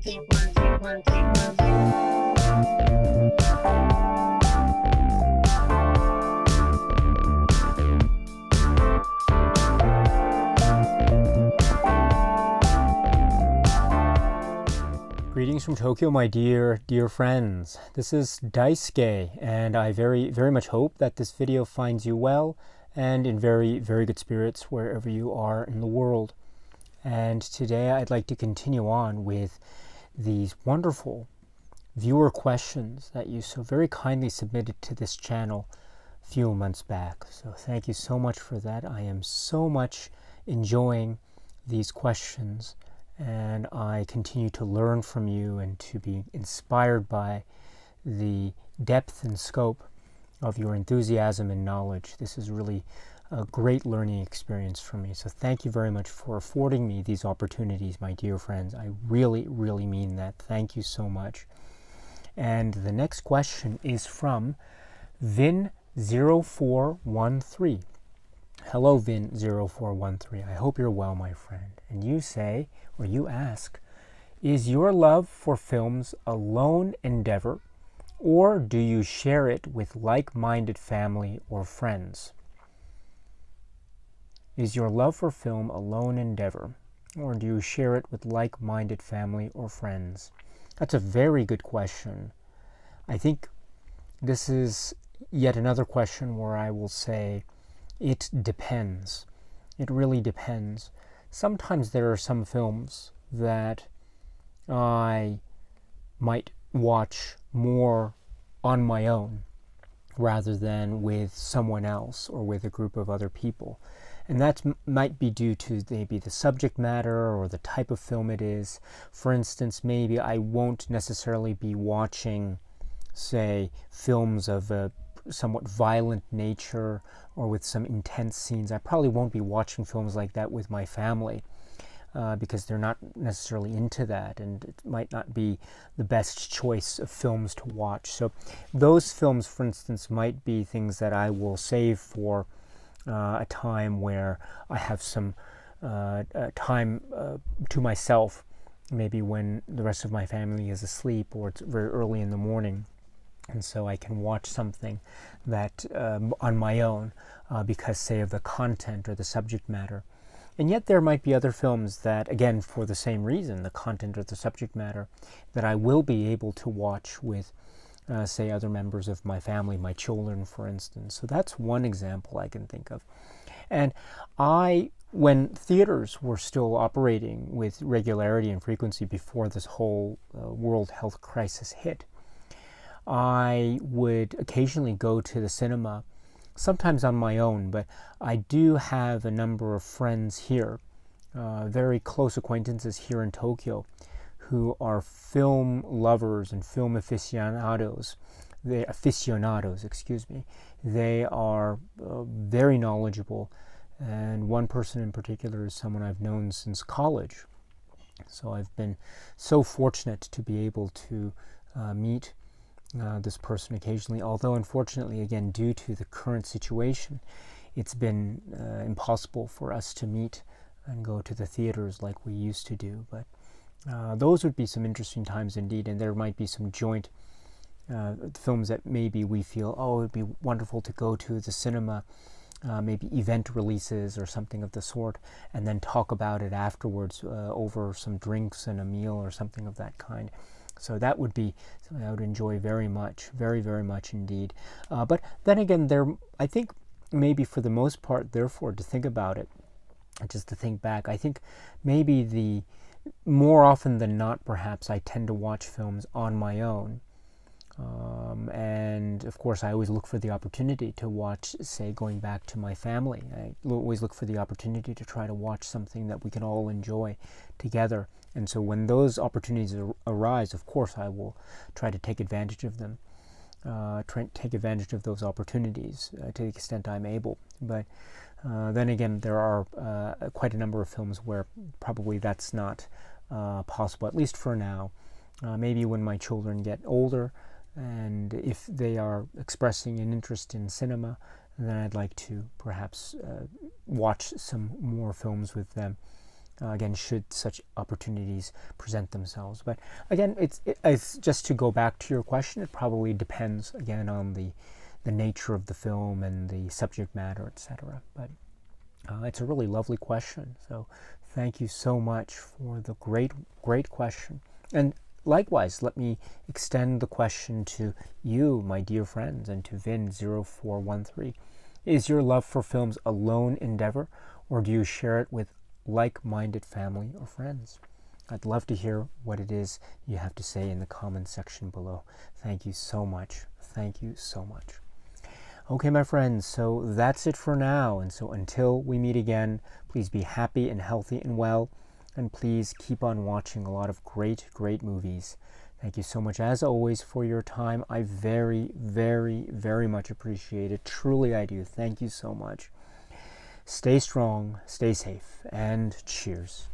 Greetings from Tokyo, my dear friends. This is Daisuke, and I very much hope that this video finds you well and in very good spirits wherever you are in the world. And today I'd like to continue on with these wonderful viewer questions that you so very kindly submitted to this channel a few months back. So thank you so much for that. I am so much enjoying these questions, and I continue to learn from you and to be inspired by the depth and scope of your enthusiasm and knowledge. This is really a great learning experience for me. So thank you very much for affording me these opportunities, my dear friends. I really mean that. Thank you so much. And the next question is from vin0413. Hello, vin0413. I hope you're well, my friend. And you say, or you ask, is your love for films a lone endeavor, or do you share it with like-minded family or friends? Is your love for film a lone endeavor, or do you share it with like-minded family or friends? That's a very good question. I think this is yet another question where I will say it depends. It really depends. Sometimes there are some films that I might watch more on my own rather than with someone else or with a group of other people. And that might be due to maybe the subject matter or the type of film it is. For instance, maybe I won't necessarily be watching, say, films of a somewhat violent nature or with some intense scenes. I probably won't be watching films like that with my family because they're not necessarily into that, and it might not be the best choice of films to watch. So those films, for instance, might be things that I will save for a time where I have some time to myself, maybe when the rest of my family is asleep or it's very early in the morning, and so I can watch something that on my own because, say, of the content or the subject matter. And yet there might be other films that, again, for the same reason, the content or the subject matter, that I will be able to watch with say, other members of my family, my children, for instance. So that's one example I can think of. And when theaters were still operating with regularity and frequency before this whole world health crisis hit, I would occasionally go to the cinema, sometimes on my own, but I do have a number of friends here, very close acquaintances here in Tokyo, who are film lovers and film aficionados. They are very knowledgeable, and one person in particular is someone I've known since college. So I've been so fortunate to be able to meet this person occasionally, although unfortunately, again, due to the current situation, it's been impossible for us to meet and go to the theaters like we used to do. But those would be some interesting times indeed, and there might be some joint films that maybe we feel, oh, it would be wonderful to go to the cinema, maybe event releases or something of the sort, and then talk about it afterwards over some drinks and a meal or something of that kind. So that would be something I would enjoy very much, very much indeed. But then again, I think maybe for the most part, therefore, to think about it, just to think back, I think maybe more often than not, perhaps, I tend to watch films on my own. And of course, I always look for the opportunity to watch, say, going back to my family. I always look for the opportunity to try to watch something that we can all enjoy together. And so when those opportunities arise, of course, I will try to take advantage of them, take advantage of those opportunities to the extent I'm able. But then again, there are quite a number of films where probably that's not possible, at least for now. Maybe when my children get older, and if they are expressing an interest in cinema, then I'd like to perhaps watch some more films with them again, should such opportunities present themselves. But again, it's just to go back to your question, it probably depends again on the nature of the film and the subject matter, etc. But it's a really lovely question. So thank you so much for the great question. And likewise, let me extend the question to you, my dear friends, and to vin0413. Is your love for films a lone endeavor, or do you share it with like-minded family or friends? I'd love to hear what it is you have to say in the comment section below. Thank you so much. Thank you so much. Okay, my friends, so that's it for now. And so until we meet again, please be happy and healthy and well. And please keep on watching a lot of great movies. Thank you so much, as always, for your time. I very much appreciate it. Truly, I do. Thank you so much. Stay strong, stay safe, and cheers.